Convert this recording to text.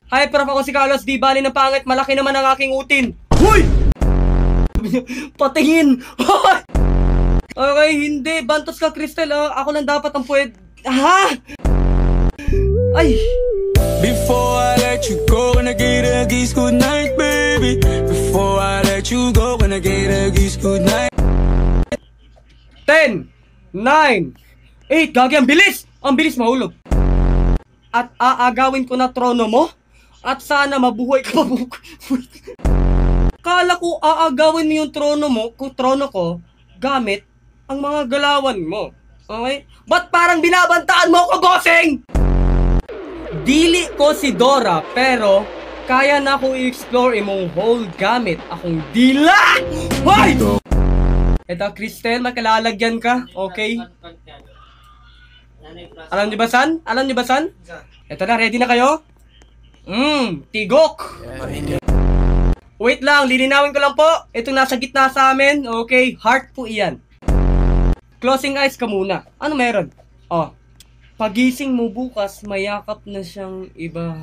Hi, prof, ako si Carlos. Di bali ng pangit. Malaki naman ang aking utin. Huy! Patingin! Okay, hindi. Bantos ka, Crystal. Ako lang dapat ang pwede. Ha? Ay! Before I let you go, when I get a kiss good night, baby. Before I let you go, when I get a kiss good night. 10, 9, 8. Gagi, ang bilis! Ang bilis mahulog. At aagawin ko na trono mo. At sana mabuhay ka pa. Kala ko aagawin mo yung trono mo, kung trono ko, gamit ang mga galawan mo. Okay? Ba't parang binabantaan mo ako, bossing? Dili ko si Dora, pero kaya na akong i-explore imong whole gamit akong dila! Hoy! Eto, Crystal, makalalagyan ka, okay? Alam niyo ba, San? Alam niyo ba, San? Eto na, ready na kayo? Tigok! Wait lang, lilinawin ko lang po. Itong nasa gitna sa amin, okay? Heart po iyan. Closing eyes ka muna. Ano meron? Pagising mo bukas, mayakap na siyang iba.